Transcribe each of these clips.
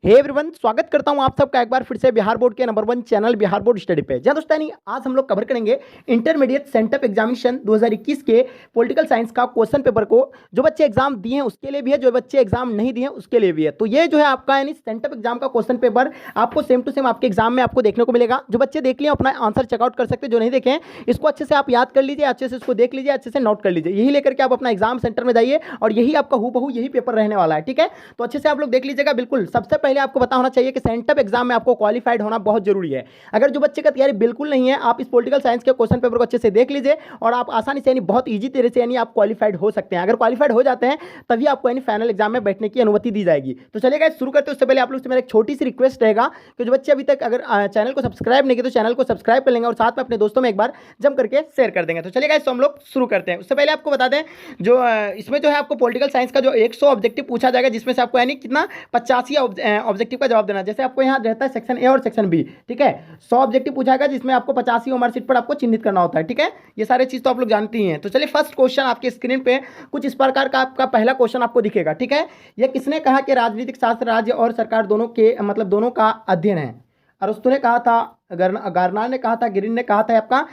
Hey everyone, स्वागत करता हूं आप सबका एक बार फिर से बिहार बोर्ड के number 1 channel Bihar board study पे। जी दोस्तों, आज हम लोग कवर करेंगे इंटरमीडिएट सेंटअप एग्जामिनेशन 2021 के पॉलिटिकल साइंस का क्वेश्चन पेपर को। जो बच्चे एग्जाम दिए हैं उसके लिए भी है, जो बच्चे एग्जाम नहीं दिए हैं उसके लिए भी है। तो ये जो है आपका यानी सेंटअप एग्जाम का क्वेश्चन पेपर आपको सेम टू सेम आपके एग्जाम में आपको देखने को मिलेगा। जो बच्चे देख लिए अपना आंसर चेकआउट कर सकते हैं, जो नहीं देखे इसको अच्छे से आप याद कर लीजिए, अच्छे से इसको देख लीजिए, अच्छे से नोट कर लीजिए। यही लेकर के आप अपना एग्जाम सेंटर में जाइए और यही आपका हूबहू यही पेपर रहने वाला है। ठीक है, तो अच्छे से आप लोग देख लीजिएगा। बिल्कुल सबसे पहले आपको पता होना चाहिए कि सेंटअप एग्जाम में आपको क्वालिफाइड होना बहुत जरूरी है। अगर जो बच्चे का तैयारी बिल्कुल नहीं है, आप इस पॉलिटिकल साइंस के क्वेश्चन पेपर को अच्छे से देख लीजिए और आप आसानी से यानी बहुत इजी तरह से यानी आप क्वालिफाइड हो सकते हैं। अगर क्वालिफाइड हो जाते हैं तभी आपको यानी फाइनल एग्जाम में बैठने की अनुमति दी जाएगी। तो चलिए शुरू करते हैं। उससे पहले आप लोग से मेरा एक छोटी सी रिक्वेस्ट रहेगा कि जो बच्चे अभी तक अगर चैनल को सब्सक्राइब नहीं किए तो चैनल को सब्सक्राइब कर लेंगे और साथ में अपने दोस्तों में एक बार जम करके शेयर कर देंगे। तो चलिए तो हम लोग शुरू करते हैं। उससे पहले आपको बता दें जो इसमें जो है आपको पॉलिटिकल साइंस का जो 100 ऑब्जेक्टिव पूछा जाएगा, जिसमें से आपको यानी कितना 85 ऑब्जेक्टिव का जवाब देना। जैसे आपको यहाँ रहता है सेक्शन ए और सेक्शन बी। ठीक है, 100 ऑब्जेक्टिव पूछा जाएगा जिसमें आपको 85 मार्कशीट पर आपको चिन्हित करना होता है। ठीक है, ये सारे चीज तो आप लोग जानते ही हैं। तो चलिए फर्स्ट क्वेश्चन आपके स्क्रीन पे कुछ इस प्रकार का आपका पहला क्वेश्चन आपको दिखेगा। ठीक है, यह किसने कहा कि राजनीतिक शास्त्र राज्य और सरकार दोनों के मतलब दोनों का अध्ययन है? अरस्तु ने कहा था, गार्नार ने कहा था, गिरिन ने कहा था, आपका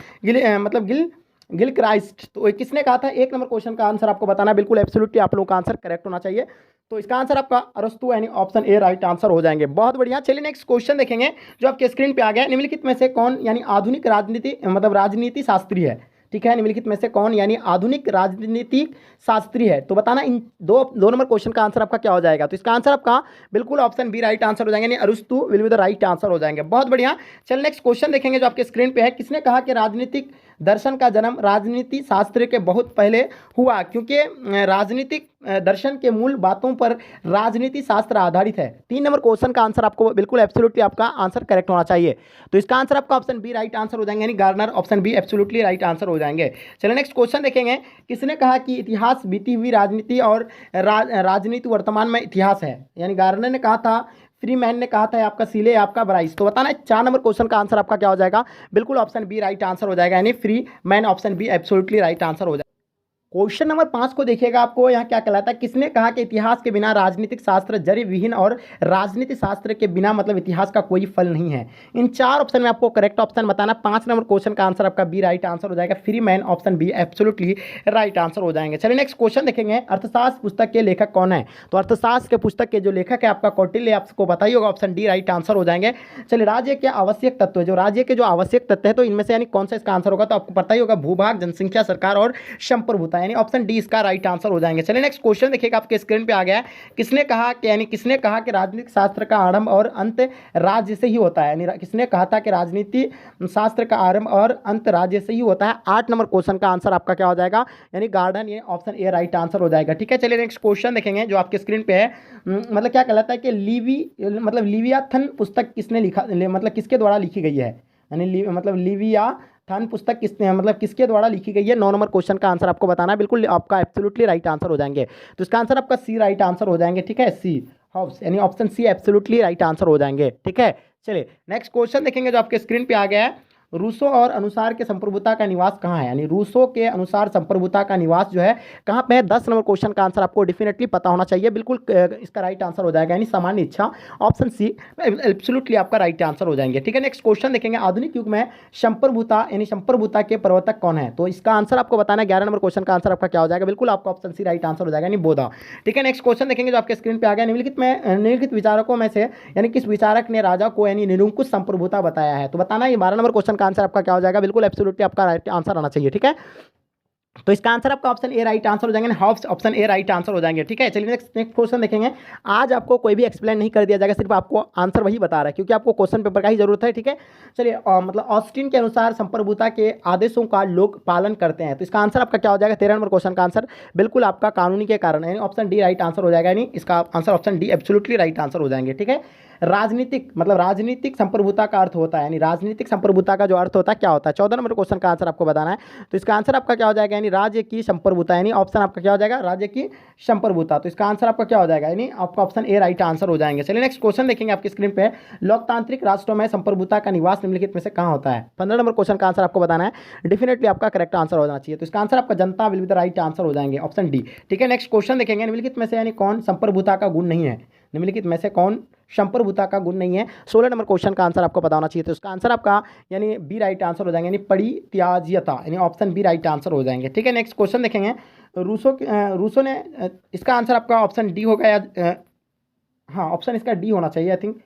गिल क्राइस्ट। तो ये किसने कहा था? एक नंबर क्वेश्चन का आंसर आपको बताना। बिल्कुल एब्सोल्युटली आप लोगों का आंसर करेक्ट होना चाहिए। तो इसका आंसर आपका अरस्तु यानी ऑप्शन ए राइट आंसर हो जाएंगे। बहुत बढ़िया। चलिए नेक्स्ट क्वेश्चन देखेंगे जो आपके स्क्रीन पे आ गया। निम्नलिखित में से कौन यानी आधुनिक राजनीति मतलब राजनीति शास्त्री है? ठीक है, निम्नलिखित में से कौन यानी आधुनिक राजनीतिक शास्त्री है? तो बताना इन दो नंबर क्वेश्चन का आंसर आपका क्या हो जाएगा। तो इसका आंसर आपका बिल्कुल ऑप्शन बी राइट आंसर हो जाएंगे, यानी अरस्तु will be the right answer हो जाएंगे। बहुत बढ़िया। चल नेक्स्ट क्वेश्चन देखेंगे जो आपके स्क्रीन पे है। किसने कहा कि राजनीतिक दर्शन का जन्म राजनीति शास्त्र के बहुत पहले हुआ? क्योंकि राजनीतिक दर्शन के मूल बातों पर राजनीति शास्त्र आधारित है। 3 नंबर क्वेश्चन का आंसर आपको बिल्कुल एब्सोल्युटली आपका आंसर करेक्ट होना चाहिए। तो इसका आंसर आपका ऑप्शन बी राइट आंसर हो जाएंगे, यानी Garner option be absolutely right answer हो जाएंगे। चलिए नेक्स्ट क्वेश्चन देखेंगे। किसने कहा कि इतिहास बीती हुई राजनीति और राजनीति वर्तमान में इतिहास है? यानी गार्नर ने कहा था, फ्री मैन ने कहा था, आपका सीले, आपका ब्राइस। तो बताना 4 नंबर क्वेश्चन का आंसर आपका क्या हो जाएगा। बिल्कुल ऑप्शन बी राइट आंसर हो जाएगा, यानी free man option be absolutely right answer हो जाएगा। क्वेश्चन नंबर 5 को देखिएगा। आपको यहाँ क्या कहलाता है? किसने कहा कि इतिहास के बिना राजनीतिक शास्त्र जरी विहीन और राजनीति शास्त्र के बिना मतलब इतिहास का कोई फल नहीं है? इन 4 ऑप्शन में आपको करेक्ट ऑप्शन बताना। 5 नंबर क्वेश्चन का आंसर आपका बी राइट आंसर हो जाएगा, free man option be absolutely right answer हो जाएंगे। चलिए नेक्स्ट क्वेश्चन देखेंगे। अर्थशास्त्र पुस्तक के लेखक कौन है? तो अर्थशास्त्र के पुस्तक के जो लेखक है आपका कौटिल्य, आपको बताइए होगा, ऑप्शन डी राइट आंसर हो जाएंगे। चलिए राज्य के आवश्यक तत्व है, जो राज्य के जो आवश्यक तत्व है तो इनमें से यानी कौन सा इसका आंसर होगा? तो आपको पता ही होगा, भूभाग, जनसंख्या, सरकार और संप्रभुता, यानी ऑप्शन डी इसका राइट आंसर हो जाएंगे। चलिए नेक्स्ट क्वेश्चन देखिएगा, आपके स्क्रीन पे आ गया है। किसने कहा कि यानी किसने कहा कि राजनीतिक शास्त्र का आरंभ और अंत राज्य से ही होता है? यानी किसने कहा था कि राजनीति शास्त्र का आरंभ और अंत राज्य से ही होता है? 8 नंबर क्वेश्चन का आंसर आपका क्या हो जाएगा? यानी गार्डन, ये ऑप्शन ए राइट आंसर हो जाएगा। ठीक है, चलिए नेक्स्ट क्वेश्चन देखेंगे जो आपके स्क्रीन पे है। मतलब क्या कहलाता है कि लिवियाथन पुस्तक किसने लिखा, मतलब किसके द्वारा लिखी गई है? यानी मतलब लिवियाथन पुस्तक किसने मतलब किसके द्वारा लिखी गई है? 9 नंबर क्वेश्चन का आंसर आपको बताना है। बिल्कुल आपका एब्सोल्युटली राइट आंसर हो जाएंगे। तो इसका आंसर आपका सी राइट आंसर हो जाएंगे। ठीक है, सी हॉब्स, यानी option C absolutely right answer हो जाएंगे। ठीक है, चलिए नेक्स्ट क्वेश्चन देखेंगे जो आपके स्क्रीन पे आ गया है। रूसो और अनुसार के संप्रभुता का निवास कहाँ है? यानी रूसो के अनुसार संप्रभुता का निवास जो है कहाँ पे है? 10 नंबर क्वेश्चन का आंसर आपको डेफिनेटली पता होना चाहिए। बिल्कुल इसका राइट आंसर हो जाएगा, यानी सामान्य इच्छा, ऑप्शन सी एब्सोल्युटली आपका राइट आंसर हो जाएंगे। ठीक है, नेक्स्ट क्वेश्चन देखेंगे। आधुनिक युग में संप्रभुता यानी संप्रभुता के प्रवर्तक कौन है? तो इसका आंसर आपको बताना है। 11 नंबर क्वेश्चन का आंसर आपका क्या हो जाएगा? बिल्कुल आपका ऑप्शन सी राइट आंसर हो जाएगा, यानी बोधा। ठीक है, नेक्स्ट क्वेश्चन देखेंगे जो आपके स्क्रीन पे आ गया। निम्नलिखित विचारकों में से यानी किस विचारक ने राजा को यानी निरंकुश संप्रभुता बताया है? तो बताना ये 12 नंबर क्वेश्चन का आंसर आपका क्या हो जाएगा? बिल्कुल एब्सोल्युटली आपका राइट आंसर आना चाहिए। ठीक है, तो इसका आंसर आपका ऑप्शन ए राइट आंसर हो जाएंगे, Hobbes option A right answer हो जाएंगे। ठीक है, चलिए नेक्स्ट क्वेश्चन देखेंगे। आज आपको कोई भी एक्सप्लेन नहीं कर दिया जाएगा, सिर्फ आपको आंसर वही बता रहा है, क्योंकि आपको क्वेश्चन पेपर का ही जरूरत है। ठीक है, चलिए मतलब ऑस्टिन के अनुसार संप्रभुता के आदेशों का लोग पालन करते हैं। तो इसका आंसर आपका क्या हो जाएगा? 13 नंबर क्वेश्चन का आंसर बिल्कुल आपका कानूनी के कारण, यानी ऑप्शन डी राइट आंसर हो जाएगा, यानी इसका answer option D absolutely right answer हो जाएंगे। ठीक है, राजनीतिक संप्रभुता का अर्थ होता है, यानी राजनीतिक संप्रभुता का जो अर्थ होता है क्या होता है? 14 नंबर क्वेश्चन का आंसर आपको बताना है। तो इसका आंसर आपका क्या हो जाएगा? यानी राज्य की संप्रभुता, यानी ऑप्शन आपका क्या हो जाएगा? राज्य की संप्रभुता। तो इसका आंसर आपका क्या हो जाएगा? यानी आपका ऑप्शन ए राइट आंसर हो जाएंगे। चलिए नेक्स्ट क्वेश्चन देखेंगे आपकी स्क्रीन पे। लोकतांत्रिक राष्ट्रों में संप्रभुता का निवास निम्नलिखित में से कहाँ होता है? 15 नंबर क्वेश्चन का आंसर आपको बताना है। डेफिनेटली आपका करेक्ट आंसर हो जाना चाहिए। तो इसका आंसर आपका जनता will be the right answer हो जाएंगे, ऑप्शन डी। ठीक है, नेक्स्ट क्वेश्चन देखेंगे। निम्नलिखित में से यानी कौन संप्रभुता का गुण नहीं है? निम्नलिखित में से कौन संप्रभुता का गुण नहीं है। 16 नंबर क्वेश्चन का आंसर आपको पता होना चाहिए। तो इसका आंसर आपका यानी बी राइट आंसर हो जाएंगे, यानी परित्याज्यता, यानी ऑप्शन बी राइट आंसर हो जाएंगे। ठीक है, नेक्स्ट क्वेश्चन देखेंगे। रूसो ने इसका आंसर आपका ऑप्शन डी होगा या हाँ ऑप्शन इसका डी होना चाहिए आई थिंक,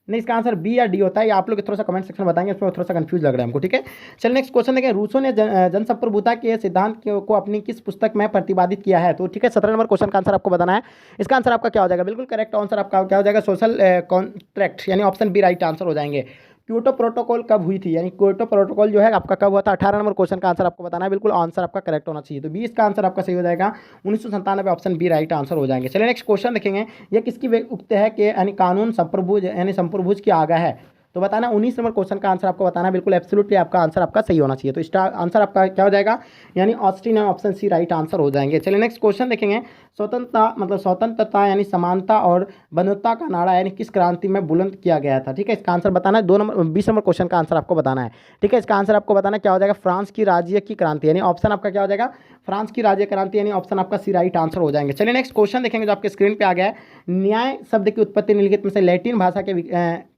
नहीं इसका आंसर बी या डी होता है, या आप लोग थोड़ा सा कमेंट सेक्शन में बताएंगे, उसमें थोड़ा सा कंफ्यूज लग रहा है हमको। ठीक है, चलिए नेक्स्ट क्वेश्चन देखें। रूसो ने जनसंप्रभुता के सिद्धांत को अपनी किस पुस्तक में प्रतिपादित किया है? तो ठीक है, 17 नंबर क्वेश्चन का आंसर आपको बताना है। इसका आंसर आपका क्या हो जाएगा? बिल्कुल करेक्ट आंसर आपका क्या हो जाएगा? सोशल कॉन्ट्रैक्ट, यानी ऑप्शन बी राइट आंसर हो जाएंगे। क्योटो प्रोटोकॉल कब हुई थी? यानी क्योटो प्रोटोकॉल जो है आपका कब हुआ था? 18 नंबर क्वेश्चन का आंसर आपको बताना है। बिल्कुल आंसर आपका करेक्ट होना चाहिए। तो 20 का आंसर आपका सही हो जाएगा, 1997, ऑप्शन बी राइट आंसर हो जाएंगे। चलिए नेक्स्ट क्वेश्चन देखेंगे। यह किसकी उक्त है कि यानी कानून संप्रभुज यानी संप्रभुज की आगा है? तो बताना 19 नंबर क्वेश्चन का आंसर आपको बताना है। बिल्कुल एब्सोल्युटली आपका आंसर आपका सही होना चाहिए। तो इसका आंसर आपका क्या हो जाएगा? यानी Austin, option C right answer हो जाएंगे। चलिए नेक्स्ट क्वेश्चन देखेंगे। स्वतंत्रता यानी समानता और बंधुता का नारा यानी किस क्रांति में बुलंद किया गया था? ठीक है, इसका आंसर बताना है। 20 नंबर क्वेश्चन का आंसर आपको बताना है। ठीक है, इसका आंसर आपको बताना क्या हो जाएगा? फ्रांस की राज्य की क्रांति, यानी ऑप्शन आपका क्या हो जाएगा? फ्रांस की राज्य क्रांति, यानी ऑप्शन आपका सी राइट आंसर हो जाएंगे। चलिए नेक्स्ट क्वेश्चन देखेंगे जो आपके स्क्रीन पे आ गया है। न्याय शब्द की उत्पत्ति निम्नलिखित में से लैटिन भाषा के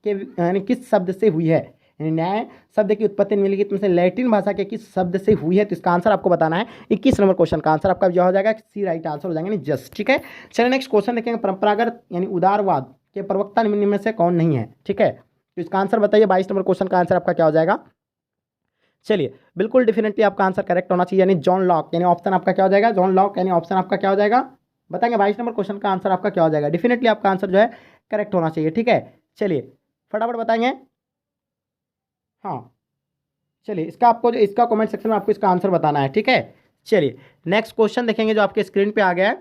यानी किस शब्द से हुई है? न्याय शब्द की उत्पत्ति निम्नलिखित में से लैटिन भाषा के किस शब्द से हुई है? तो इसका आंसर आपको बताना है। 21 नंबर क्वेश्चन का आंसर आपका जो हो जाएगा सी राइट आंसर हो जाएंगे, जस्ट। ठीक है, चलिए नेक्स्ट क्वेश्चन देखेंगे। परंपरागत यानी उदारवाद के प्रवक्ता निम्न में से कौन नहीं है? ठीक है, तो इसका आंसर बताइए। 22 नंबर क्वेश्चन का आंसर आपका क्या हो जाएगा? चलिए बिल्कुल डेफिनेटली आपका आंसर करेक्ट होना चाहिए, यानी जॉन लॉक, यानी ऑप्शन आपका क्या हो जाएगा? जॉन लॉक, यानी ऑप्शन आपका क्या हो जाएगा? बताएंगे 22 नंबर क्वेश्चन का आंसर आपका क्या हो जाएगा? डेफिनेटली आपका आंसर जो है करेक्ट होना चाहिए। ठीक है, चलिए फटाफट बताएंगे। हाँ चलिए, इसका कमेंट सेक्शन में आपको इसका आंसर बताना है। ठीक है, चलिए नेक्स्ट क्वेश्चन देखेंगे जो आपके स्क्रीन पे आ गया है।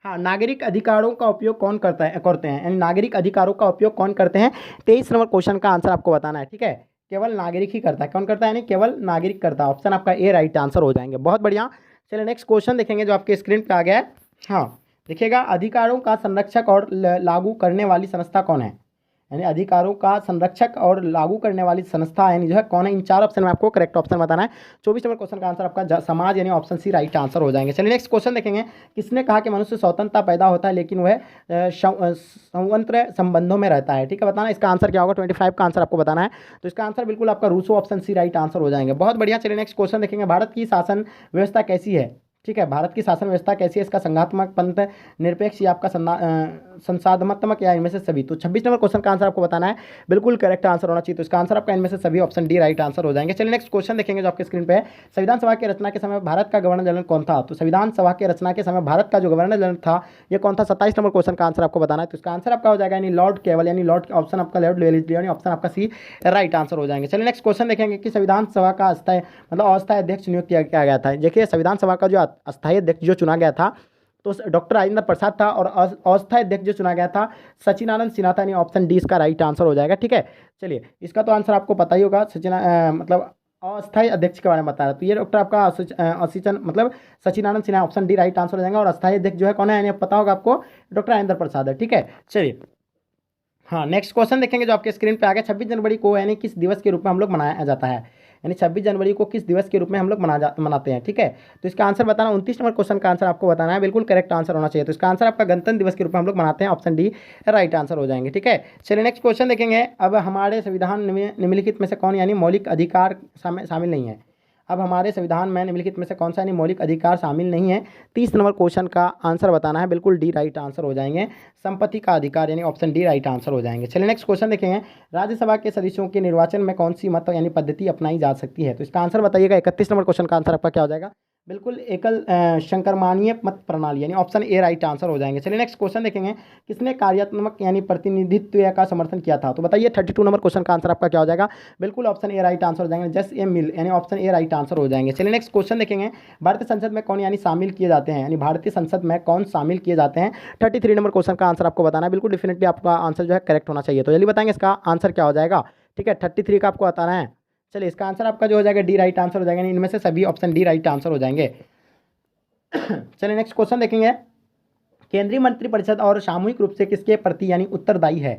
हाँ, नागरिक अधिकारों का उपयोग कौन करते हैं, यानी नागरिक अधिकारों का उपयोग कौन करते हैं? 23 नंबर क्वेश्चन का आंसर आपको बताना है। ठीक है, केवल नागरिक ही करता है। कौन करता है? यानी केवल नागरिक करता है। ऑप्शन आपका ए राइट आंसर हो जाएंगे। बहुत बढ़िया। चलिए नेक्स्ट क्वेश्चन देखेंगे जो आपके स्क्रीन पे आ गया है। हाँ देखिएगा, अधिकारों का संरक्षक और लागू करने वाली संस्था कौन है? यानी अधिकारों का संरक्षक और लागू करने वाली संस्था यानी जो है कौन है? इन 4 ऑप्शन में आपको करेक्ट ऑप्शन बताना है। 24 नंबर क्वेश्चन का आंसर आपका समाज, यानी ऑप्शन सी राइट आंसर हो जाएंगे। चलिए नेक्स्ट क्वेश्चन देखेंगे। किसने कहा कि मनुष्य स्वतंत्रता पैदा होता है लेकिन वह संवंत्र संबंधों में रहता है? ठीक है, बताना इसका आंसर क्या होगा? 25 का आंसर आपको बताना है। तो इसका आंसर बिल्कुल आपका Rousseau, option C right answer हो जाएंगे। बहुत बढ़िया। चलिए नेक्स्ट क्वेश्चन देखेंगे। भारत की शासन व्यवस्था कैसी है? ठीक है, भारत की शासन व्यवस्था कैसी है? इसका संघात्मक, पंथ निरपेक्ष या आपका संसाधनात्मक या इनमें से सभी? तो 26 नंबर क्वेश्चन का आंसर आपको बताना है। बिल्कुल करेक्ट आंसर होना चाहिए। तो इसका आंसर आपका इनमें से सभी, ऑप्शन डी राइट आंसर हो जाएंगे। चलिए नेक्स्ट क्वेश्चन देखेंगे जो आपके स्क्रीन पे है। संविधान सभा की रचना के समय भारत का गवर्नर जनरल कौन था? तो संविधान सभा की रचना के समय भारत का जो गवर्नर जनरल था यह कौन था? 27 नंबर क्वेश्चन का आंसर आपको बताना है। तो इसका आंसर आपका हो जाएगा यानी लॉर्ड केवल, यानी लॉर्ड, ऑप्शन आपका लॉर्ड वेलेस्ली, यानी ऑप्शन आपका सी राइट आंसर हो जाएंगे। चलिए नेक्स्ट क्वेश्चन देखेंगे कि संविधान सभा का अस्थायी मतलब अस्थायी अध्यक्ष नियुक्त किया गया था। देखिए संविधान सभा का जो अस्थायी अध्यक्ष जो चुना गया था तो डॉक्टर राजेंद्र प्रसाद था, और अस्थायी अध्यक्ष जो चुना गया था सचिनानंद सिन्हा था, यानी ऑप्शन डी इसका राइट आंसर हो जाएगा। ठीक है, चलिए इसका तो आंसर आपको पता ही होगा। मतलब अस्थायी अध्यक्ष के बारे में बता रहा है, तो ये डॉक्टर आपका मतलब Sachinanand Sinha, option D right answer हो जाएगा। और अस्थायी अध्यक्ष जो है कौन है, यानी पता होगा आपको, डॉक्टर राजेंद्र प्रसाद है। ठीक है, चलिए हाँ नेक्स्ट क्वेश्चन देखेंगे जो आपके स्क्रीन पे आ गया। 26 जनवरी को यानी किस दिवस के रूप में हम लोग मनाया जाता है? यानी 26 जनवरी को किस दिवस के रूप में हम लोग मनाते हैं? ठीक है, तो इसका आंसर बताना। 29 नंबर क्वेश्चन का आंसर आपको बताना है। बिल्कुल करेक्ट आंसर होना चाहिए। तो इसका आंसर आपका गणतंत्र दिवस के रूप में हम लोग मनाते हैं, ऑप्शन डी राइट आंसर हो जाएंगे। ठीक है, चलिए नेक्स्ट क्वेश्चन देखेंगे। अब हमारे संविधान में निम्नलिखित में से कौन यानी मौलिक अधिकार शामिल नहीं है? अब हमारे संविधान में निम्नलिखित में से कौन सा यानी मौलिक अधिकार शामिल नहीं है? 30 नंबर क्वेश्चन का आंसर बताना है। बिल्कुल डी राइट आंसर हो जाएंगे। संपत्ति का अधिकार, यानी ऑप्शन डी राइट आंसर हो जाएंगे। चलिए नेक्स्ट क्वेश्चन देखेंगे। राज्यसभा के सदस्यों के निर्वाचन में कौन सी मत यानी पद्धति अपनाई जा सकती है? तो इसका आंसर बताइएगा। 31 नंबर क्वेश्चन का आंसर आपका क्या हो जाएगा? बिल्कुल एकल संक्रमणीय मत प्रणाली, यानी ऑप्शन ए राइट आंसर हो जाएंगे। चलिए नेक्स्ट क्वेश्चन देखेंगे। किसने कार्यात्मक यानी प्रतिनिधित्व का समर्थन किया था? तो बताइए 32 नंबर क्वेश्चन का आंसर आपका क्या हो जाएगा? बिल्कुल ऑप्शन ए राइट आंसर हो जाएंगे। जस्ट ए मिल, यानी ऑप्शन ए राइट आंसर हो जाएंगे। चलिए नेक्स्ट क्वेश्चन देखेंगे। भारतीय संसद में कौन यानी शामिल किए जाते हैं? यानी भारतीय संसद में कौन शामिल किए जाते हैं? 33 नंबर क्वेश्चन का आंसर आपको बताना है। बिल्कुल डेफिनेटली आपका आंसर जो है करेक्ट होना चाहिए। तो जल्दी बताएंगे इसका आंसर क्या हो जाएगा? ठीक है, 33 का आपको बताना है। चलिए इसका आंसर आपका जो हो जाएगा डी राइट आंसर हो जाएगा। इनमें से सभी ऑप्शन डी राइट आंसर हो जाएंगे। चलिए नेक्स्ट क्वेश्चन देखेंगे। केंद्रीय मंत्रिपरिषद और सामूहिक रूप से किसके प्रति यानी उत्तरदायी है?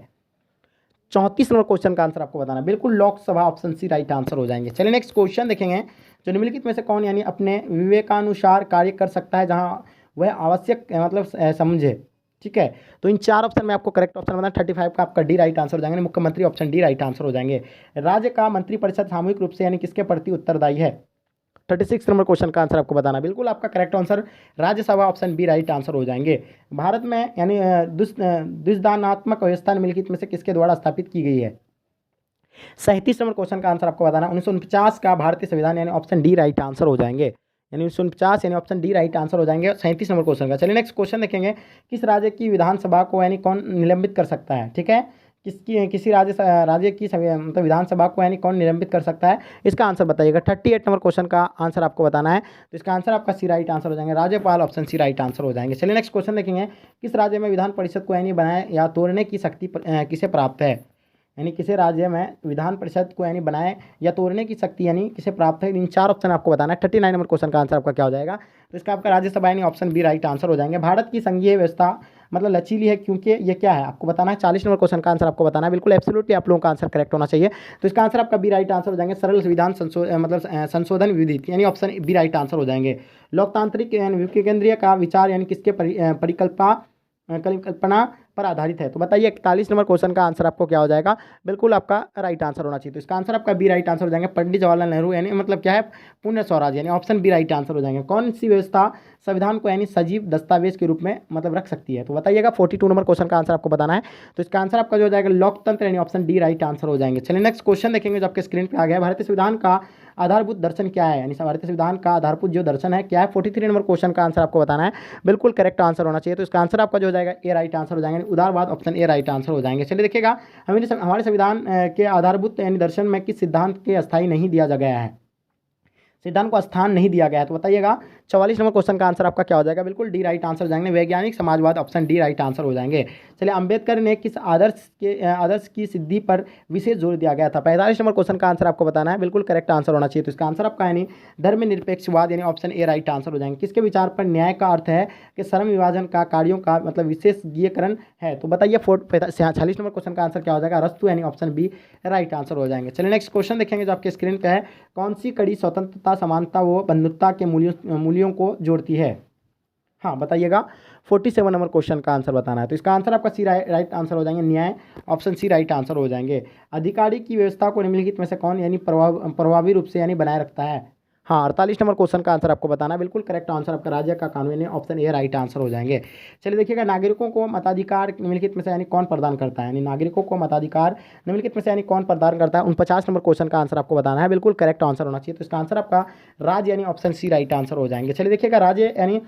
34 नंबर क्वेश्चन का आंसर आपको बताना है। बिल्कुल Lok Sabha, option C right answer हो जाएंगे। चलिए नेक्स्ट क्वेश्चन देखेंगे। जो निम्नलिखित में से कौन यानी अपने विवेकानुसार कार्य कर सकता है जहां वह आवश्यक मतलब समझे? ठीक है। तो इन 4 ऑप्शन में आपको करेक्ट ऑप्शन बताना 35 का आपका डी राइट आंसर हो जाएंगे। मुख्यमंत्री ऑप्शन डी राइट आंसर हो जाएंगे। राज्य का मंत्रिपरिषद सामूहिक रूप से यानी किसके प्रति उत्तरदायी है? 36 नंबर क्वेश्चन का आंसर आपको बताना। बिल्कुल आपका correct answer Rajya Sabha option B right answer हो जाएंगे। भारत में यानी द्विसदानात्मक व्यवस्था निम्नलिखित में से किसके द्वारा स्थापित की गई है? 37 नंबर क्वेश्चन का आंसर आपको बताना। 1949 का भारतीय संविधान यानी ऑप्शन डी राइट आंसर हो जाएंगे। यानी 1949 यानी ऑप्शन डी राइट आंसर हो जाएंगे 37 नंबर क्वेश्चन का। चलिए नेक्स्ट क्वेश्चन देखेंगे। किस राज्य की विधानसभा को यानी कौन निलंबित कर सकता है? ठीक है, किसी राज्य की मतलब विधानसभा को यानी कौन निलंबित कर सकता है, इसका आंसर बताइएगा। 38 नंबर क्वेश्चन का आंसर आपको बताना है। तो इसका आंसर आपका सी राइट आंसर हो जाएंगे। राज्यपाल ऑप्शन सी राइट आंसर हो जाएंगे। चलिए नेक्स्ट क्वेश्चन देखेंगे। किस राज्य में विधान परिषद को यानी बनाए या तोड़ने की शक्ति किसे प्राप्त है? यानी किसी राज्य में विधान परिषद को यानी बनाए या तोड़ने की शक्ति यानी किसे प्राप्त है? इन 4 ऑप्शन आपको बताना है। 39 नंबर क्वेश्चन का आंसर आपका क्या हो जाएगा? तो इसका आपका राज्यसभा यानी ऑप्शन बी राइट आंसर हो जाएंगे। भारत की संघीय व्यवस्था मतलब लचीली है क्योंकि ये क्या है आपको बताना है। 40 नंबर क्वेश्चन का आंसर आपको बताना है। बिल्कुल एब्सोल्युटली आप लोगों का आंसर करेक्ट होना चाहिए। तो इसका आंसर आपका बी राइट आंसर हो जाएंगे। सरल संविधान संशोधन विधि यानी ऑप्शन बी राइट आंसर हो जाएंगे। लोकतांत्रिक यानी केंद्रीय का विचार यानी किसके परिकल्पना पर आधारित है? तो बताइए 41 नंबर क्वेश्चन का आंसर आपको क्या हो जाएगा? बिल्कुल आपका राइट आंसर होना चाहिए। तो इसका आंसर आपका बी राइट आंसर हो जाएंगे। पंडित जवाहरलाल नेहरू यानी मतलब क्या है? पूर्ण स्वराज यानी ऑप्शन बी राइट आंसर हो जाएंगे। कौन सी व्यवस्था संविधान को यानी सजीव दस्तावेज के रूप में मतलब रख सकती है? तो बताइएगा 42 नंबर क्वेश्चन का आंसर आपको बताना है। तो इसका आंसर आपका जो हो जाएगा लोकतंत्र यानी ऑप्शन डी राइट आंसर हो जाएंगे। चलिए नेक्स्ट क्वेश्चन देखेंगे जो आपके स्क्रीन पर आ गया। भारतीय संविधान का आधारभूत दर्शन क्या है? यानी भारतीय संविधान का आधारभूत जो दर्शन है क्या है? 43 नंबर क्वेश्चन का आंसर आपको बताना है। बिल्कुल करेक्ट आंसर होना चाहिए। तो इसका आंसर आपका जो हो जाएगा ए राइट आंसर हो जाएंगे। उदारवाद ऑप्शन ए राइट आंसर हो जाएंगे। चलिए देखिएगा हमारे संविधान के आधारभूत यानी दर्शन में किस सिद्धांत के अस्थायी नहीं दिया गया है? सिद्धांत को स्थान नहीं दिया गया है। तो बताइएगा 44 नंबर क्वेश्चन का आंसर आपका क्या हो जाएगा? बिल्कुल डी राइट आंसर हो जाएंगे। वैज्ञानिक समाजवाद ऑप्शन डी राइट आंसर हो जाएंगे। चलिए अंबेडकर ने किस आदर्श की सिद्धि पर विशेष जोर दिया गया था? 45 नंबर क्वेश्चन का आंसर आपको बताना है। बिल्कुल करेक्ट आंसर होना चाहिए। तो इसका आंसर आपका यानी धर्मनिरपेक्षवाद यानी ऑप्शन ए राइट आंसर हो जाएंगे। किसके विचार पर न्याय का अर्थ है कि श्रम विभाजन का कार्यों का मतलब विशेषज्ञीकरण है? तो बताइए 46 नंबर क्वेश्चन का आंसर क्या हो जाएगा? अरस्तु यानी ऑप्शन बी राइट आंसर हो जाएंगे। चलिए नेक्स्ट क्वेश्चन देखेंगे जो आपके स्क्रीन पर है। कौन सी कड़ी स्वतंत्रता समानता व बंधुत्ता के मूल्यों को जोड़ती है? हाँ बताइएगा 47 नंबर क्वेश्चन का आंसर बताना है। तो इसका आंसर आपका सी राइट आंसर हो जाएंगे। न्याय ऑप्शन सी राइट आंसर हो जाएंगे। अधिकारी की व्यवस्था को निम्नलिखित में से कौन यानी प्रभावी रूप से यानी बनाए रखता है? हाँ 48 नंबर क्वेश्चन का आंसर आपको बताना है। बिल्कुल करेक्ट आंसर आपका राज्य का कानून यानी ऑप्शन ए राइट आंसर हो जाएंगे। चलिए देखिएगा नागरिकों को मताधिकार निम्नलिखित में से यानी कौन प्रदान करता है? यानी नागरिकों को मताधिकार निम्नलिखित में से यानी कौन प्रदान करता है? 49 नंबर क्वेश्चन का आंसर आपको बताना है। बिल्कुल करेक्ट आंसर होना चाहिए। तो इसका आंसर आपका राज्य यानी ऑप्शन सी राइट आंसर हो जाएंगे। चलिए देखिएगा राज्य यानी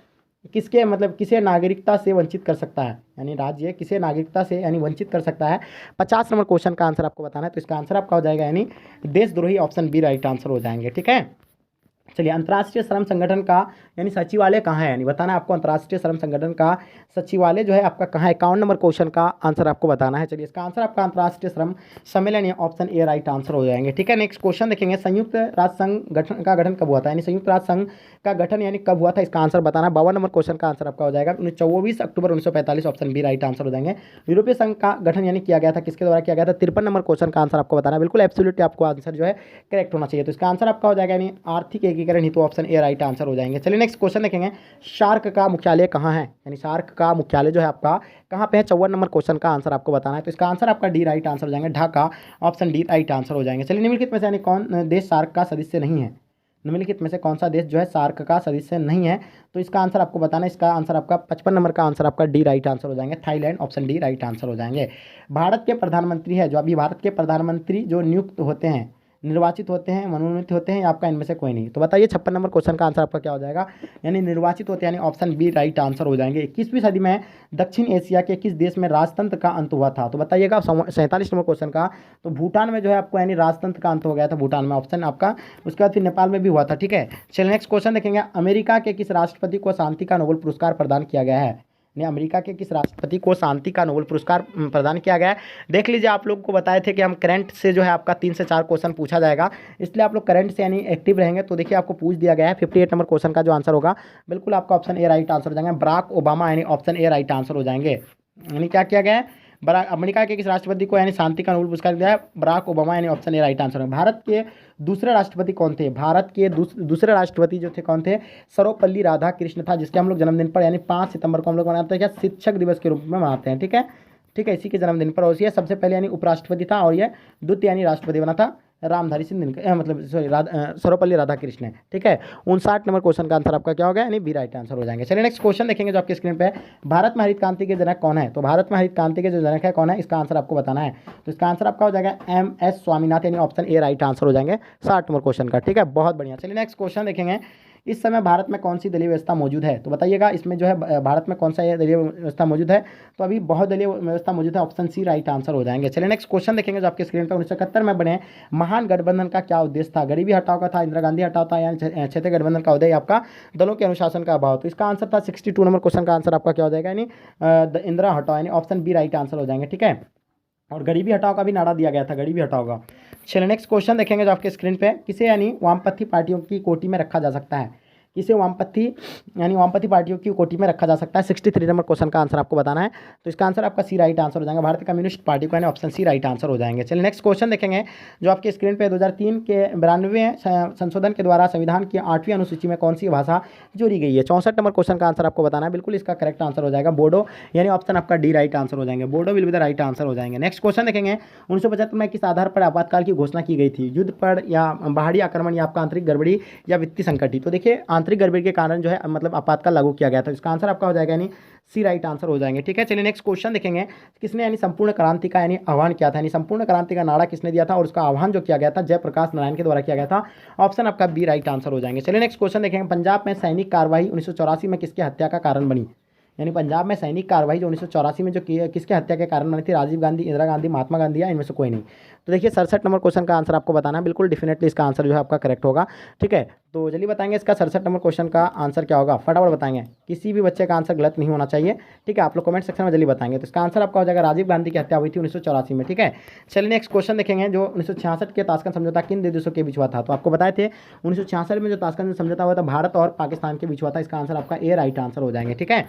किसके मतलब किसे नागरिकता से वंचित कर सकता है? यानी राज्य किसे नागरिकता से यानी वंचित कर सकता है? 50 नंबर क्वेश्चन का आंसर आपको बताना है। तो इसका आंसर आपका हो जाएगा यानी देशद्रोही ऑप्शन बी राइट आंसर हो जाएंगे। ठीक है। चलिए अंतर्राष्ट्रीय श्रम संगठन का यानी सचिवालय कहाँ है? यानी बताना है आपको अंतर्राष्ट्रीय श्रम संगठन का सचिवालय जो है आपका कहाँ है? 51 नंबर क्वेश्चन का आंसर आपको बताना है। चलिए इसका आंसर आपका अंतर्राष्ट्रीय श्रम सम्मेलन या ऑप्शन ए राइट आंसर हो जाएंगे। ठीक है। नेक्स्ट क्वेश्चन देखेंगे। संयुक्त राष्ट्र संघ का गठन कब हुआ था? यानी संयुक्त राष्ट्र संघ का गठन यानी कब हुआ था? इसका आंसर बताना है। 52 नंबर क्वेश्चन का आंसर आपका हो जाएगा 24 अक्टूबर 1945 ऑप्शन बी राइट आंसर हो जाएंगे। यूरोपीय संघ का गठन यानी किया गया था किसके द्वारा किया गया था? 53 नंबर क्वेश्चन का आंसर आपको बताना है। बिल्कुल एब्सोल्युटली आपको आंसर जो है करेक्ट होना चाहिए। तो इसका आंसर आपका हो जाएगा यानी आर्थिक एकीकरण हेतु ऑप्शन ए राइट आंसर हो जाएंगे। चलिए नेक्स्ट क्वेश्चन देखेंगे। शार्क का मुख्यालय कहाँ है? यानी शार्क का मुख्यालय जो है आपका कहाँ पे है? 54 नंबर क्वेश्चन का आंसर आपको बताना है। तो इसका आंसर आपका डी राइट आंसर हो जाएंगे। Dhaka option D right answer हो जाएंगे। चलिए निम्नलिखित में से यानी कौन देश शार्क का सदस्य नहीं है? निम्नलिखित में से कौन सा देश जो है शार्क का सदस्य नहीं है? तो इसका आंसर आपको बताना है। इसका आंसर आपका 55 नंबर का आंसर आपका डी राइट आंसर हो जाएंगे। Thailand option D right answer हो जाएंगे। भारत के प्रधानमंत्री है जो अभी भारत के प्रधानमंत्री जो नियुक्त होते हैं निर्वाचित होते हैं मनोनीत होते हैं या आपका इनमें से कोई नहीं? तो बताइए 56 नंबर क्वेश्चन का आंसर आपका क्या हो जाएगा? यानी निर्वाचित होते हैं यानी ऑप्शन बी राइट आंसर हो जाएंगे। 21वीं सदी में दक्षिण एशिया के किस देश में राजतंत्र का अंत हुआ था? तो बताइएगा 47 नंबर क्वेश्चन का। तो भूटान में जो है आपको यानी राजतंत्र का अंत हो गया था भूटान में ऑप्शन आपका। उसके बाद फिर नेपाल में भी हुआ था। ठीक है। चलिए नेक्स्ट क्वेश्चन देखेंगे। अमेरिका के किस राष्ट्रपति को शांति का नोबेल पुरस्कार प्रदान किया गया है? अमेरिका के किस राष्ट्रपति को शांति का नोबेल पुरस्कार प्रदान किया गया है? देख लीजिए आप लोग को बताए थे कि हम करंट से जो है आपका 3 से 4 क्वेश्चन पूछा जाएगा, इसलिए आप लोग करंट से यानी एक्टिव रहेंगे। तो देखिए आपको पूछ दिया गया है 58 नंबर क्वेश्चन का जो आंसर होगा बिल्कुल आपका ऑप्शन ए राइट आंसर हो जाएगा। बराक ओबामा यानी ऑप्शन ए राइट आंसर हो जाएंगे। यानी क्या किया गया है? अमेरिका के किस राष्ट्रपति को यानी शांति का नोबेल पुरस्कार दिया है? बराक ओबामा, यानी ऑप्शन ए राइट आंसर है। भारत के दूसरे राष्ट्रपति कौन थे? भारत के दूसरे राष्ट्रपति जो थे कौन थे? सर्वपल्ली राधाकृष्ण था, जिसके हम लोग जन्मदिन पर यानी 5 सितंबर को हम लोग मनाते हैं क्या? शिक्षक दिवस के रूप में मनाते हैं। ठीक है, ठीक है, इसी के जन्मदिन पर। और ये सबसे पहले यानी उपराष्ट्रपति था और ये द्वितीय यानी राष्ट्रपति बना था रामधारी सिंह दिनकर, मतलब सॉरी सर्वपल्ली राधाकृष्ण है। ठीक है, 59 नंबर क्वेश्चन का आंसर आपका क्या होगा? यानी बी राइट आंसर हो जाएंगे। चलिए नेक्स्ट क्वेश्चन देखेंगे जो आपके स्क्रीन पे है। भारत में हरित क्रांति के जनक कौन है? तो भारत में हरित क्रांति के जो जनक है कौन है, इसका आंसर आपको बताना है। तो इसका आंसर आपका हो जाएगा MS स्वामीनाथन, यानी ऑप्शन ए राइट आंसर हो जाएंगे 60 नंबर क्वेश्चन का। ठीक है, बहुत बढ़िया। चलिए नेक्स्ट क्वेश्चन देखेंगे। इस समय भारत में कौन सी दलीय व्यवस्था मौजूद है? तो बताइएगा इसमें जो है भारत में कौन सा ये दलीय व्यवस्था मौजूद है? तो अभी बहुदलीय व्यवस्था मौजूद है, ऑप्शन सी राइट आंसर हो जाएंगे। चलिए नेक्स्ट क्वेश्चन देखेंगे जो आपके स्क्रीन पर। 1971 में बने महान गठबंधन का क्या उद्देश्य था? गरीबी हटाओ का था, इंदिरा गांधी हटाओ था, या क्षेत्रीय गठबंधन का उदय आपका दलों के अनुशासन का अभाव? तो इसका आंसर था 62 नंबर क्वेश्चन का आंसर आपका क्या हो जाएगा? यानी इंदिरा हटाओ, यानी ऑप्शन बी राइट आंसर हो जाएंगे। ठीक है, और गरीबी हटाओ का भी नारा दिया गया था, गरीबी हटाओ का। चलिए नेक्स्ट क्वेश्चन देखेंगे जो आपके स्क्रीन पे। किसे यानी वामपंथी पार्टियों की कोटि में रखा जा सकता है? किसे वामपंथी यानी वामपंथी पार्टियों की कोटि में रखा जा सकता है? 63 नंबर क्वेश्चन का आंसर आपको बताना है। तो इसका आंसर आपका सी राइट आंसर हो जाएगा, भारतीय कम्युनिस्ट पार्टी को, यानी ऑप्शन सी राइट आंसर हो जाएंगे। चलिए नेक्स्ट क्वेश्चन देखेंगे जो आपके स्क्रीन पे। 2003 के 92वें संशोधन के द्वारा संविधान की 8वीं अनुसूची में कौन सी भाषा जोड़ी गई है? 64 नंबर क्वेश्चन का आंसर आपको बताना है। बिल्कुल इसका करेक्ट आंसर हो जाएगा बोडो, यानी ऑप्शन आपका डी राइट आंसर हो जाएंगे। Bodo will be the right answer हो जाएंगे। नेक्स्ट क्वेश्चन देखेंगे। 1975 में किस आधार पर आपातकाल की घोषणा की गई थी? युद्ध पर, या बाहरी आक्रमण, या आपका आंतरिक गड़बड़ी, या वित्तीय संकट ही? तो देखिए आंतरिक गड़बड़ी के कारण जो है मतलब आपातकाल लागू किया गया था। इसका आंसर आपका हो जाएगा यानी सी राइट आंसर हो जाएंगे। ठीक है, चलिए नेक्स्ट क्वेश्चन देखेंगे। किसने यानी संपूर्ण क्रांति का यानी आह्वान किया था? यानी संपूर्ण क्रांति का नारा किसने दिया था और उसका आह्वान जो किया गया था जयप्रकाश नारायण के द्वारा किया गया था? ऑप्शन आपका बी राइट आंसर हो जाएंगे। चलिए नेक्स्ट क्वेश्चन देखेंगे। पंजाब में सैनिक कार्रवाई 1984 में किसके हत्या का कारण बनी? यानी पंजाब में सैनिक कार्रवाई जो 1984 में जो किसके हत्या के कारण बनी थी? राजीव गांधी, इंदिरा गांधी, महात्मा गांधी, या इनमें से कोई नहीं? तो देखिए 67 नंबर क्वेश्चन का आंसर आपको बताना है। बिल्कुल डेफिनेटली इसका आंसर जो है आपका करेक्ट होगा। ठीक है, तो चलिए बताएंगे इसका 67 नंबर क्वेश्चन का आंसर क्या होगा, फटाफट बताएंगे। किसी भी बच्चे का आंसर गलत नहीं होना चाहिए। ठीक है, आप लोग कमेंट सेक्शन में जल्दी बताएंगे। तो इसका आंसर आपका हो जाएगा राजीव गांधी की हत्या हुई थी 1984 में। ठीक है, चलिए नेक्स्ट क्वेश्चन देखेंगे। जो 1966 के ताशकंद समझौता किन दो देशों के बीच हुआ था? तो आपको बताए थे 1966 में जो ताशकंद समझौता हुआ था भारत और पाकिस्तान के बीच हुआ था। इसका आंसर आपका ए राइट आंसर हो जाएंगे। ठीक है,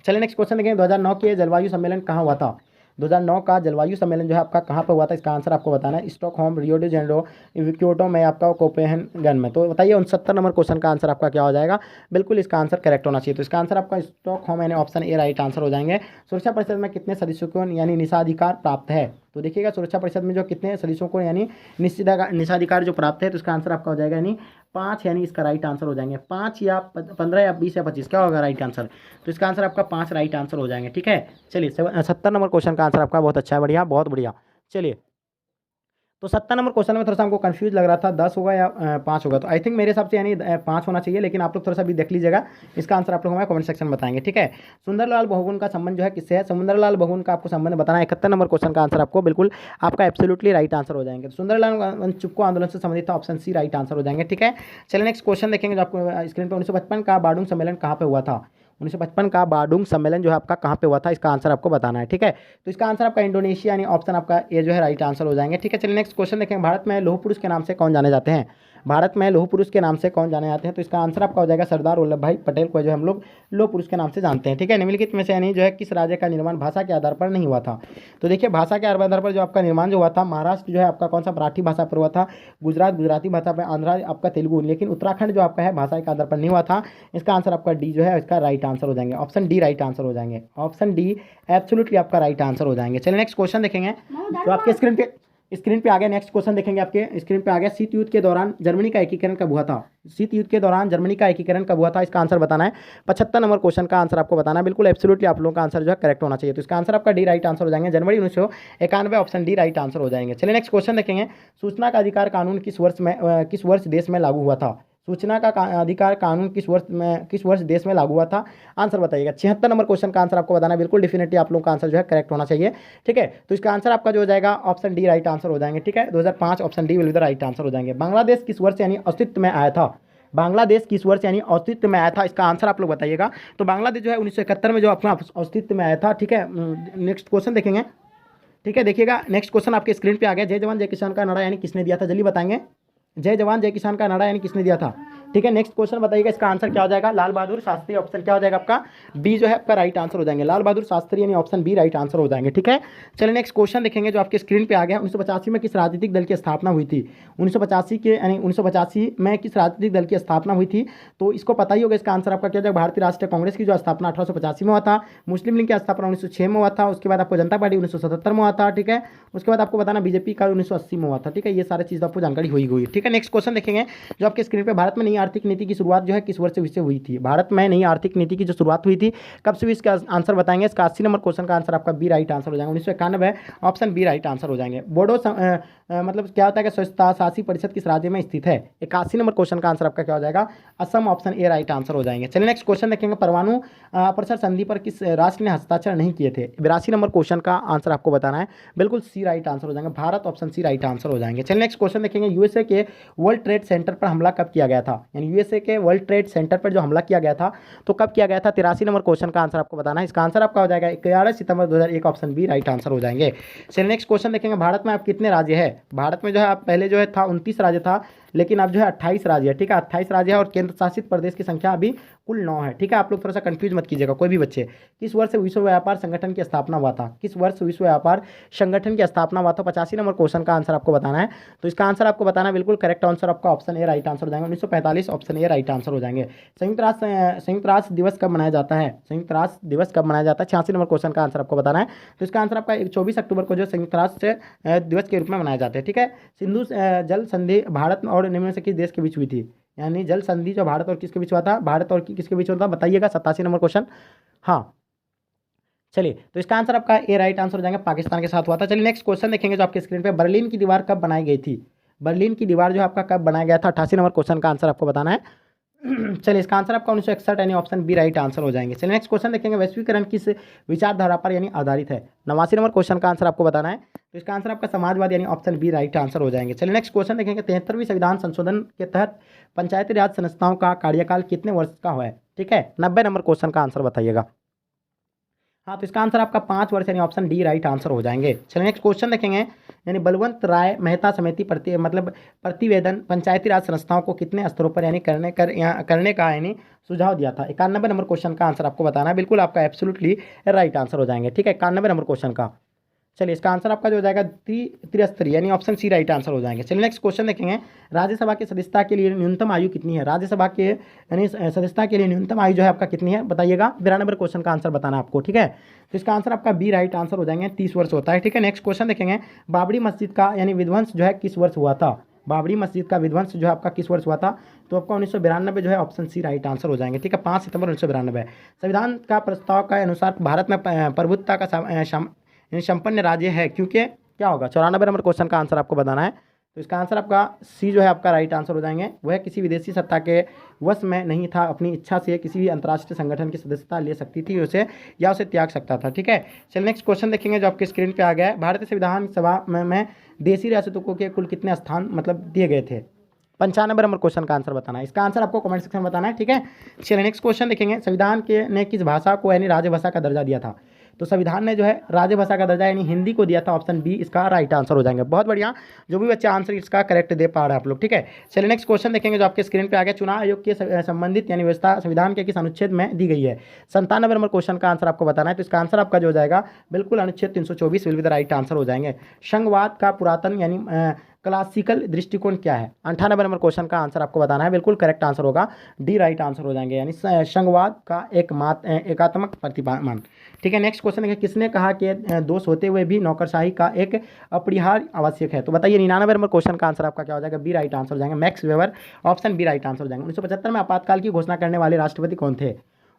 चलिए नेक्स्ट क्वेश्चन देखेंगे। 2009 के जलवायु सम्मेलन कहाँ हुआ था? 2009 का जलवायु सम्मेलन जो है आपका कहाँ पर हुआ था? इसका आंसर आपको बताना है। Stockholm, Rio de Janeiro, Kyoto में, आपका कोपेनहेगन में। तो बताइए 69 नंबर क्वेश्चन का आंसर आपका क्या हो जाएगा? बिल्कुल इसका आंसर करेक्ट होना चाहिए। तो इसका आंसर आपका स्टॉकहोम यानी ऑप्शन ए राइट आंसर हो जाएंगे। सुरक्षा परिषद में कितने सदस्यों को यानी निषाधिकार प्राप्त है? तो देखिएगा सुरक्षा परिषद में जो कितने सदस्यों को यानी निषेधाधिकार जो प्राप्त है, तो इसका आंसर आपका हो जाएगा यानी 5, यानी इसका राइट आंसर हो जाएंगे 5 या 15 या 20 या 25, क्या होगा राइट आंसर? तो इसका आंसर आपका 5 राइट आंसर हो जाएंगे। ठीक है, चलिए 70 नंबर क्वेश्चन का आंसर आपका बहुत अच्छा है, बढ़िया, बहुत बढ़िया। चलिए तो 70 नंबर क्वेश्चन में थोड़ा सा हमको कंफ्यूज लग रहा था 10 होगा या 5 होगा। तो आई थिंक मेरे हिसाब से यानी 5 होना चाहिए, लेकिन आप लोग थोड़ा सा भी देख लीजिएगा। इसका आंसर आप लोग हमें कमेंट सेक्शन में बताएंगे। ठीक है, सुंदरलाल बहुगुण का संबंध जो है किससे है? सुंदरलाल बहुगुण का आपको संबंध बताना है। 71 नंबर क्वेश्चन का आंसर आपको बिल्कुल आपका एब्सोल्युटली राइट आंसर हो जाएंगे। तो सुंदरलाल चुप्को आंदोलन से संबंधित था, ऑप्शन सी राइट आंसर हो जाएंगे। ठीक है, चलिए नेक्स्ट क्वेश्चन देखेंगे जो आपको स्क्रीन पर। 1955 का बार्डुंग सम्मेलन कहाँ पे हुआ था? 1955 का बार्डुंग सम्मेलन जो है आपका कहाँ पे हुआ था? इसका आंसर आपको बताना है। ठीक है, तो इसका आंसर आपका इंडोनेशिया यानी ऑप्शन आपका ये जो है राइट आंसर हो जाएंगे। ठीक है, चलिए नेक्स्ट क्वेश्चन देखेंगे। भारत में लौह पुरुष के नाम से कौन जाने जाते हैं? भारत में लौह पुरुष के नाम से कौन जाने जाते हैं? तो इसका आंसर आपका हो जाएगा सरदार वल्लभ भाई पटेल को जो हम लोग लौह पुरुष के नाम से जानते हैं। ठीक है, निम्नलिखित में से यानी जो है किस राज्य का निर्माण भाषा के आधार पर नहीं हुआ था? तो देखिए भाषा के आधार पर जो आपका निर्माण जो हुआ था, महाराष्ट्र जो है आपका कौन सा मराठी भाषा पर हुआ था, गुजरात गुजराती भाषा पर, आंध्रा आपका तेलुगु, लेकिन उत्तराखंड जो आपका है भाषा के आधार पर नहीं हुआ था। इसका आंसर आपका डी जो है इसका राइट आंसर हो जाएंगे, ऑप्शन डी राइट आंसर हो जाएंगे, ऑप्शन डी एब्सोल्युटली आपका राइट आंसर हो जाएंगे। चलिए नेक्स्ट क्वेश्चन देखेंगे जो आपके स्क्रीन पे आ गया। नेक्स्ट क्वेश्चन देखेंगे, आपके स्क्रीन पे आ गया। शीत युद्ध के दौरान जर्मनी का एकीकरण कब हुआ था? शीत युद्ध के दौरान जर्मनी का एकीकरण कब हुआ था? इसका आंसर बताना है। 75 नंबर क्वेश्चन का आंसर आपको बताना है। बिल्कुल एब्सोल्युटली आप लोगों का आंसर जो है करेक्ट होना चाहिए। तो इसका आंसर आपका डी राइट आंसर हो जाएंगे, जनवरी 1991, ऑप्शन डी राइट आंसर हो जाएंगे। चलिए नेक्स्ट क्वेश्चन देखेंगे। सूचना का अधिकार कानून किस वर्ष देश में लागू हुआ था? सूचना का अधिकार कानून किस वर्ष देश में लागू हुआ था? आंसर बताइएगा। 76 नंबर क्वेश्चन का आंसर आपको बताना है। बिल्कुल डेफिनेटली आप लोगों का आंसर जो है करेक्ट होना चाहिए। ठीक है, तो इसका आंसर आपका जो हो जाएगा ऑप्शन डी राइट आंसर हो जाएंगे। ठीक है, 2005 option D will be the right answer हो जाएंगे। बांग्लादेश किस वर्ष यानी अस्तित्व में आया था? बांग्लादेश किस वर्ष यानी अस्तित्व में आया था? इसका आंसर आप लोग बताइएगा। तो बांग्लादेश जो है 1971 में जो अपना अस्तित्व में आया था। ठीक है, नेक्स्ट क्वेश्चन देखेंगे। ठीक है, देखिएगा नेक्स्ट क्वेश्चन आपके स्क्रीन पे आ गया। जय जवान जय किसान का नारा यानी किसने दिया था? जल्दी बताएंगे। जय जवान जय किसान का नारा यानी किसने दिया था? ठीक है, नेक्स्ट क्वेश्चन बताइएगा, इसका आंसर क्या हो जाएगा? लाल बहादुर शास्त्री, ऑप्शन क्या हो जाएगा आपका? बी जो है आपका राइट आंसर हो जाएंगे। लाल बहादुर शास्त्री यानी ऑप्शन बी राइट आंसर हो जाएंगे। ठीक है, चलिए नेक्स्ट क्वेश्चन देखेंगे जो आपके स्क्रीन पे आ गया। 1985 में किस राजनीतिक दल की स्थापना हुई थी? 1985 में किस राजनीतिक दल की स्थापना हुई थी? तो इसको पता ही होगा, इसका आंसर आपका क्या हो जाएगा? भारतीय राष्ट्रीय कांग्रेस की जो स्थापना 1885 में हुआ था। मुस्लिम लीग की स्थापना 1906 में हुआ था। उसके बाद आपको जनता पार्टी 1977 में हुआ था। ठीक है, उसके बाद आपको बताना बीजेपी का 1980 में हुआ था। ठीक है, ये सारी चीज़ आपको जानकारी हुई। ठीक है, नेक्स्ट क्वेश्चन देखेंगे जो आपके स्क्रीन पे, भारत में नई आर्थिक नीति की शुरुआत जो है किस वर्ष से हुई थी? भारत में नई आर्थिक नीति की जो शुरुआत हुई थी कब से हुई, इसका आंसर बताएंगे। इसका 80 नंबर क्वेश्चन का आंसर आपका बी राइट आंसर हो जाएगा। 1991, ऑप्शन बी राइट आंसर हो जाएंगे। बोडो मतलब क्या होता है कि स्वच्छता शासी परिषद किस राज्य में स्थित है? 81 नंबर क्वेश्चन का आंसर आपका क्या हो जाएगा? Assam, option A right answer हो जाएंगे। चलिए नेक्स्ट क्वेश्चन देखेंगे, परमाणु अपर्सर संधि पर किस राष्ट्र ने हस्ताक्षर नहीं किए थे? 82 नंबर क्वेश्चन का आंसर आपको बताना है। बिल्कुल सी राइट आंसर हो जाएंगे, Bharat, option C right answer हो जाएंगे। चलिए नेक्स्ट क्वेश्चन देखेंगे, यूएसए के वर्ल्ड ट्रेड सेंटर पर हमला कब किया गया था? यानी यूएसए के वर्ल्ड ट्रेड सेंटर पर जो हमला किया गया था तो कब किया गया था? 83 नंबर क्वेश्चन का आंसर आपको बताना है। इसका आंसर आपका हो जाएगा 11 सितंबर 2001, ऑप्शन बी राइट आंसर हो जाएंगे। चलिए नेक्स्ट क्वेश्चन देखेंगे, भारत में आप कितने राज्य है? भारत में जो है आप पहले जो है था 29 राज्य था, लेकिन अब जो है 28 राज्य है। ठीक है, 28 राज्य है और केंद्र शासित प्रदेश की संख्या अभी कुल 9 है। ठीक है, आप लोग थोड़ा सा कंफ्यूज मत कीजिएगा कोई भी बच्चे। किस वर्ष विश्व व्यापार संगठन की स्थापना हुआ था? किस वर्ष विश्व व्यापार संगठन की स्थापना हुआ था? 85 नंबर क्वेश्चन का आंसर आपको बताना है। तो इसका आंसर आपको बताना है, बिल्कुल करेक्ट आंसर आपका ऑप्शन ए राइट आंसर हो जाएगा। 1945, ऑप्शन ए राइट आंसर हो जाएंगे। संयुक्त राष्ट्र दिवस कब मनाया जाता है? संयुक्त राष्ट्र दिवस कब मनाया जाता है? 86 नंबर क्वेश्चन का आंसर आपको बताना है। तो इसका आंसर आपका 24 अक्टूबर को जो संयुक्त राष्ट्र दिवस के रूप में मनाया जाता है। ठीक है, सिंधु जल संधि भारत और निम्न से किस देश के बीच हुई थी? यानी जल संधि जो भारत और किसके बीच हुआ था? भारत और किसके बीच हुआ था बताइएगा। 87 नंबर क्वेश्चन। हाँ, चलिए तो इसका आंसर आपका ए राइट आंसर हो जाएगा, पाकिस्तान के साथ हुआ था। चलिए नेक्स्ट क्वेश्चन देखेंगे जो आपके स्क्रीन पे, बर्लिन की दीवार कब बनाई गई थी? बर्लिन की दीवार जो आपका कब बनाया गया था? 88 नंबर क्वेश्चन का आंसर आपको बताना है। चलिए इसका आंसर आपका 1961 यानी ऑप्शन बी राइट आंसर हो जाएंगे। चलिए नेक्स्ट क्वेश्चन देखेंगे, वैश्वीकरण किस विचारधारा पर यानी आधारित है? 89 नंबर क्वेश्चन का आंसर आपको बताना है। तो इसका आंसर आपका समाजवाद यानी ऑप्शन बी राइट आंसर हो जाएंगे। चलिए नेक्स्ट क्वेश्चन देखेंगे, 73वीं संविधान संशोधन के तहत पंचायती राज संस्थाओं का कार्यकाल कितने वर्ष का हुआ है? ठीक है, 90 नंबर क्वेश्चन का आंसर बताइएगा। हाँ, तो इसका आंसर आपका 5 वर्ष यानी ऑप्शन डी राइट आंसर हो जाएंगे। चलिए नेक्स्ट क्वेश्चन देखेंगे, यानी बलवंत राय मेहता समिति प्रतिवेदन पंचायती राज संस्थाओं को कितने स्तरों पर यानी करने का यानी सुझाव दिया था? 91 नंबर क्वेश्चन का आंसर आपको बताना है। बिल्कुल आपका एब्सोल्युटली राइट आंसर हो जाएंगे। ठीक है, 91 नंबर क्वेश्चन का। चलिए इसका आंसर आपका जो हो जाएगा त्रिस्तरीय यानी ऑप्शन सी राइट आंसर हो जाएंगे। चलिए नेक्स्ट क्वेश्चन देखेंगे, राज्यसभा की सदस्यता के लिए न्यूनतम आयु कितनी है? राज्यसभा के यानी सदस्यता के लिए न्यूनतम आयु जो है आपका कितनी है बताइएगा। 92 नंबर क्वेश्चन का आंसर बताना आपको। ठीक है, तो इसका आंसर आपका बी राइट आंसर हो जाएंगे, 30 वर्ष होता है। ठीक है, नेक्स्ट क्वेश्चन देखेंगे, बाबरी मस्जिद का यानी विध्वंस जो है किस वर्ष हुआ था? बाबरी मस्जिद का विध्वंस जो है आपका किस वर्ष हुआ था? तो आपका 1992 जो है ऑप्शन सी राइट आंसर हो जाएंगे। ठीक है, 5 सितंबर 1992। संविधान का प्रस्ताव के अनुसार भारत में प्रभुत्व का संपन्न राज्य है क्योंकि क्या होगा? 94 नंबर क्वेश्चन का आंसर आपको बताना है। तो इसका आंसर आपका सी जो है आपका राइट आंसर हो जाएंगे। वह किसी विदेशी सत्ता के वश में नहीं था, अपनी इच्छा से किसी भी अंतर्राष्ट्रीय संगठन की सदस्यता ले सकती थी उसे या उसे त्याग सकता था। ठीक है, चलिए नेक्स्ट क्वेश्चन देखेंगे जो आपके स्क्रीन पे आ गया है, भारतीय संविधान सभा में देशी रियासतों के कुल कितने स्थान मतलब दिए गए थे? 95 नंबर क्वेश्चन का आंसर बताना है। इसका आंसर आपको कमेंट सेक्शन में बताना है। ठीक है, चलिए नेक्स्ट क्वेश्चन देखेंगे, संविधान के ने किस भाषा को यानी राजभाषा का दर्जा दिया था? तो संविधान ने जो है राजभाषा का दर्जा यानी हिंदी को दिया था, ऑप्शन बी इसका राइट आंसर हो जाएंगे। बहुत बढ़िया, जो भी बच्चे आंसर इसका करेक्ट दे पा रहे हैं आप लोग। ठीक है, चलिए नेक्स्ट क्वेश्चन देखेंगे जो आपके स्क्रीन पे आ गया, चुनाव आयोग के संबंधित यानी व्यवस्था संविधान के किस अनुच्छेद में दी गई है? 97 नंबर क्वेश्चन का आंसर आपको बताना है। तो इसका आंसर आपका जो हो जाएगा बिल्कुल अनुच्छेद 324 will be the right answer हो जाएंगे। संघवाद का पुरातन यानी क्लासिकल दृष्टिकोण क्या है? 98 नंबर क्वेश्चन का आंसर आपको बताना है। बिल्कुल करेक्ट आंसर होगा, डी राइट आंसर हो जाएंगे, यानी संघवाद का एकात्मक प्रतिमान। ठीक है, नेक्स्ट क्वेश्चन है, किसने कहा कि दोष होते हुए भी नौकरशाही का एक अपरिहार्य आवश्यक है? तो बताइए 99 नंबर क्वेश्चन का आंसर आपका क्या हो जाएगा? बी राइट आंसर हो जाएंगे, Max Weber, option B right answer हो जाएंगे। 1975 में आपातकाल की घोषणा करने वाले राष्ट्रपति कौन थे?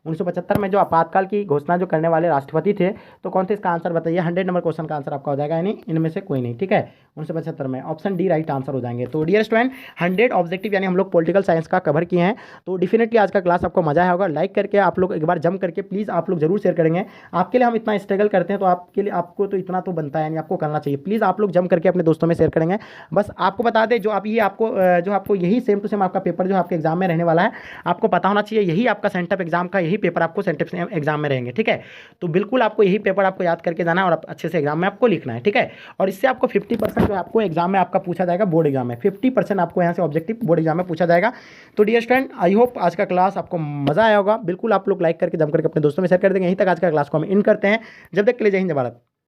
1975 में जो आपातकाल की घोषणा जो करने वाले राष्ट्रपति थे तो कौन थे? इसका आंसर बताइए। 100 नंबर क्वेश्चन का आंसर आपका हो जाएगा, यानी इनमें से कोई नहीं। ठीक है, 1975 में ऑप्शन डी राइट आंसर हो जाएंगे। तो डियर स्टूडेंट, 100 ऑब्जेक्टिव यानी हम लोग पॉलिटिकल साइंस का कवर किए हैं। तो डेफिनेटली आज का क्लास आपको मजा आया होगा। लाइक करके आप लोग एक बार जम करके प्लीज़ आप लोग जरूर शेयर करेंगे। आपके लिए हम इतना स्ट्रगल करते हैं तो आपके लिए आपको तो इतना तो बनता है, यानी आपको करना चाहिए। प्लीज़ आप लोग जम करके अपने दोस्तों में शेयर करेंगे। बस आपको बता दें, जो आपको यही सेम टू सेम आपका पेपर जो आपके एग्जाम में रहने वाला है, आपको पता होना चाहिए। यही आपका सेंटअप एग्जाम का यही यही पेपर आपको सेंटेप एग्जाम में रहेंगे, ठीक है। तो बिल्कुल आपको यही पेपर आपको याद करके जाना और अच्छे से एग्जाम में आपको लिखना है, ठीक है। और इससे आपको 50% जो आपको एग्जाम में आपका पूछा जाएगा, बोर्ड एग्जाम में 50% आपको यहाँ से ऑब्जेक्टिव बोर्ड एग्जाम में पूछा जाएगा। तो डियर स्टूडेंट, आई होप आज का क्लास आपको मजा आया होगा। बिल्कुल आप लोग लाइक करके जम करके अपने दोस्तों में शेयर कर देंगे। यहीं तक आज का क्लास को हम इन करते हैं। जब तक के लिए जय हिंद, जय भारत।